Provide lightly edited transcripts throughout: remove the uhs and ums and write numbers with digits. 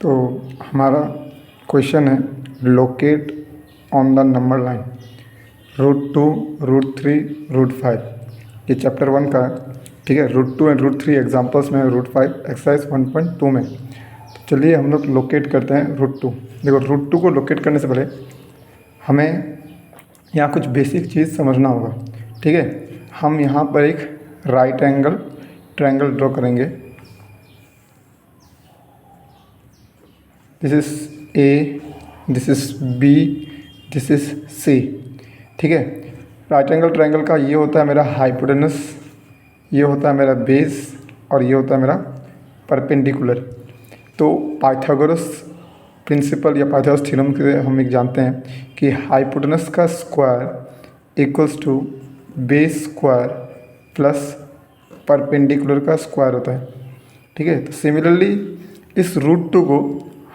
तो हमारा क्वेश्चन है locate on the number line √2, √3, √5। ये चैप्टर 1 का है, ठीक है। √2 एंड √3 एग्जाम्पल्स में, √5 एक्सरसाइज 1.2 में। तो चलिए हम लोग लोकेट करते हैं √2। देखो √2 को लोकेट करने से पहले हमें यहाँ कुछ बेसिक चीज़ समझना होगा, ठीक है। हम यहाँ पर एक राइट एंगल ट्रायंगल ड्रॉ करेंगे। This is A, this is B, this is C, ठीक है। राइट एंगल ट्रायंगल का ये होता है मेरा हाइपोटेनस, ये होता है मेरा बेस और ये होता है मेरा परपेंडिकुलर। तो पाइथागोरस प्रिंसिपल या पाइथागोरस थ्योरम के हम एक जानते हैं कि हाइपोटेनस का square equals to base square plus perpendicular का स्क्वायर होता है, ठीक है। तो सिमिलरली इस √2 को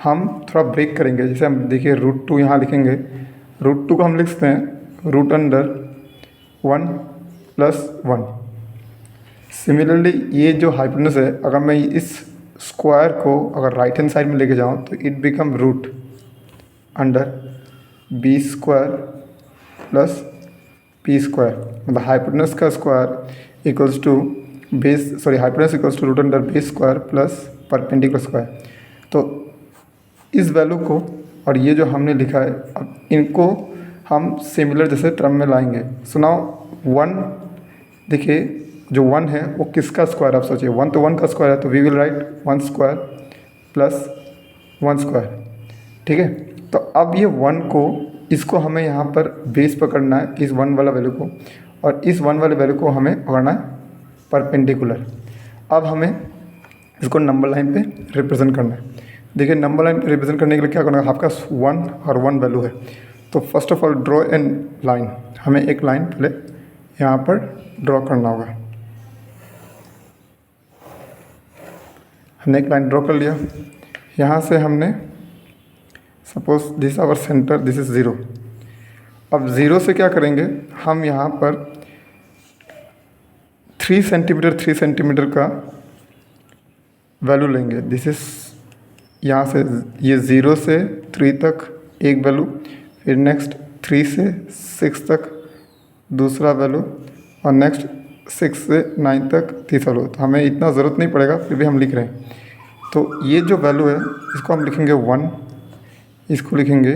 हम थोड़ा ब्रेक करेंगे। जैसे हम देखिए √2 यहाँ लिखेंगे, √2 को हम लिख सकते हैं √1 + 1। सिमिलरली ये जो हाइपोटेनस है, अगर मैं इस स्क्वायर को अगर राइट हैंड साइड में लेके जाऊँ तो इट बिकम √b² + p²। मतलब हाइपोटेनस का square equals to hypotenuse equals to √b² plus perpendicular square. तो इस वैल्यू को और ये जो हमने लिखा है, अब इनको हम सिमिलर जैसे टर्म में लाएंगे। सो नाउ 1, देखिए जो 1 है वो किसका स्क्वायर, आप सोचिए 1 तो 1 का स्क्वायर है, तो वी विल राइट 1² प्लस 1², ठीक है। तो अब ये 1 को, इसको हमें यहाँ पर बेस पकड़ना है, इस 1 वाला वैल्यू को, और इस 1 वाले वैल्यू को हमें पकड़ना है परपेंडिकुलर। अब हमें इसको नंबर लाइन पे रिप्रेजेंट करना है। देखिए नंबर लाइन पे रिप्रेजेंट करने के लिए क्या करना है, आपका 1 और 1 वैल्यू है। तो first of all draw an line, हमें एक लाइन पहले यहाँ पर ड्रॉ करना होगा। हमने एक लाइन ड्रॉ कर लिया। यहाँ से हमने suppose this our centre, this is 0। अब 0 से क्या करेंगे, हम यहाँ पर 3 सेंटीमीटर का वैल्यू लेंगे। दिस इज़ यहाँ से ये 0 से 3 तक एक वैल्यू, फिर नेक्स्ट 3 से 6 तक दूसरा वैल्यू, और नेक्स्ट 6 से 9 तक तीसरा वैल्यू। तो हमें इतना ज़रूरत नहीं पड़ेगा, फिर भी हम लिख रहे हैं। तो ये जो वैल्यू है इसको हम लिखेंगे 1, इसको लिखेंगे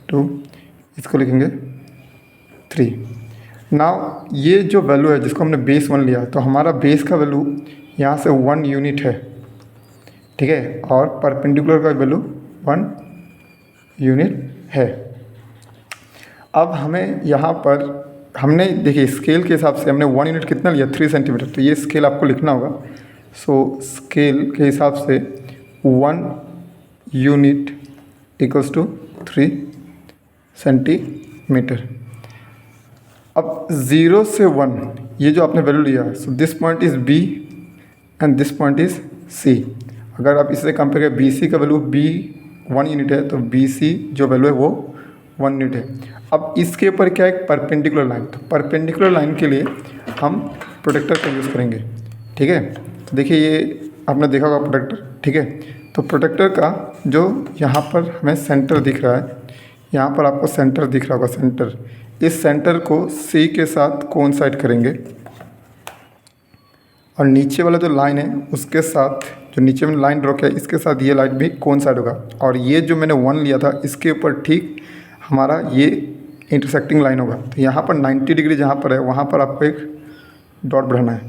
2, इसको लिखेंगे 3। नाउ ये जो वैल्यू है जिसको हमने बेस 1 लिया, तो हमारा बेस का वैल्यू यहाँ से 1 यूनिट है, ठीक है, और परपेंडिकुलर का वैल्यू 1 यूनिट है। अब हमें यहाँ पर हमने देखिए स्केल के हिसाब से हमने 1 यूनिट कितना लिया, 3 सेंटीमीटर, तो ये स्केल आपको लिखना होगा। सो स्केल के हिसाब से 1 यूनिट इक्वल्स टू 3 सेंटीमीटर। अब 0 से 1 ये जो आपने वैल्यू लिया, so this point is B and this point is C। अगर आप इससे कंपेयर करें, BC का वैल्यू 1 यूनिट है, तो BC जो वैल्यू है वो 1 यूनिट है। अब इसके ऊपर क्या है, परपेंडिकुलर लाइन। तो परपेंडिकुलर लाइन के लिए हम प्रोटेक्टर का यूज़ करेंगे, ठीक है। तो देखिए ये आपने देखा होगा प्रोटेक्टर, ठीक है। तो प्रोटेक्टर का जो यहाँ पर हमें सेंटर दिख रहा है, यहाँ पर आपको सेंटर दिख रहा होगा, सेंटर, इस सेंटर को C के साथ कोइंसाइड करेंगे, और नीचे वाला जो लाइन है उसके साथ, जो नीचे में लाइन ड्रॉ किया इसके साथ ये लाइन भी कोइंसाइड होगा। और ये जो मैंने 1 लिया था इसके ऊपर ठीक हमारा ये इंटरसेक्टिंग लाइन होगा। तो यहाँ पर 90 डिग्री जहाँ पर है वहाँ पर आपको एक डॉट बढ़ाना है,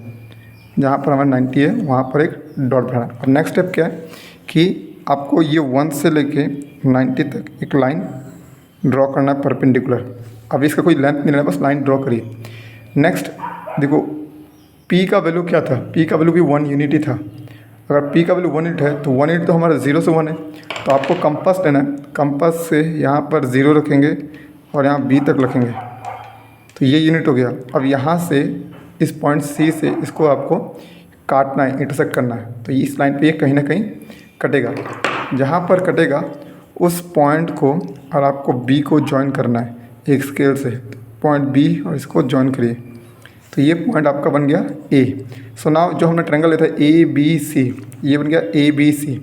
जहाँ पर हमारा 90 है वहाँ पर एक डॉट बढ़ाना है। और नेक्स्ट स्टेप क्या है कि आपको ये 1 से लेके 90 तक एक लाइन ड्रॉ करना है परपेंडिकुलर। अब इसका कोई लेंथ नहीं लेना, बस लाइन ड्रॉ करिए। नेक्स्ट देखो P का वैल्यू क्या था, P का वैल्यू भी 1 यूनिट ही था। अगर P का वैल्यू 1 यूनिट है तो 1 यूनिट तो हमारा 0 से 1 है, तो आपको कंपास लेना है। कंपास से यहाँ पर 0 रखेंगे और यहाँ B तक रखेंगे, तो ये यूनिट हो गया। अब यहाँ से इस पॉइंट C से इसको आपको काटना है, इंटरसेक्ट करना है। तो इस लाइन पे ये कहीं ना कहीं कटेगा, जहाँ पर कटेगा उस पॉइंट को और आपको B को जॉइन करना है एक स्केल से। पॉइंट B और इसको जॉइन करिए, तो ये पॉइंट आपका बन गया A। सो नाउ जो हमने ट्रायंगल लिया था ABC, ये बन गया ABC।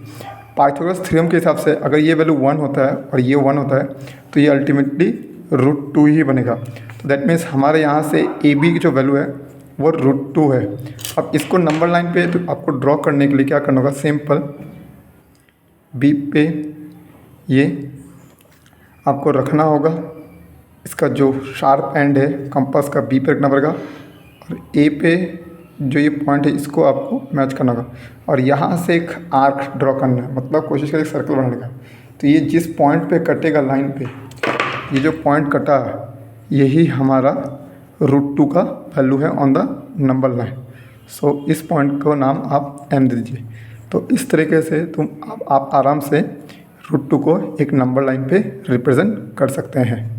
पाइथागोरस थ्योरम के हिसाब से अगर ये वैल्यू 1 होता है और ये 1 होता है तो ये अल्टीमेटली √2 ही बनेगा। तो दैट मीन्स हमारे यहाँ से ए बी की जो वैल्यू है वो √2 है। अब इसको नंबर लाइन पे तो आपको ड्रॉ करने के लिए क्या करना होगा, सिंपल बी पे ये आपको रखना होगा, इसका जो शार्प एंड है कंपास का बी पे रखना पड़ेगा और ए पे जो ये पॉइंट है इसको आपको मैच करना होगा और यहाँ से एक आर्क ड्रॉ करना है, मतलब कोशिश करें सर्कल बनाने का। तो ये जिस पॉइंट पे कटेगा लाइन पे, ये जो पॉइंट कटा यही हमारा √2 का वैल्यू है ऑन द नंबर लाइन। सो इस पॉइंट को नाम आप m दे दीजिए। तो इस तरीके से आप आराम से √2 को एक नंबर लाइन पे रिप्रेजेंट कर सकते हैं।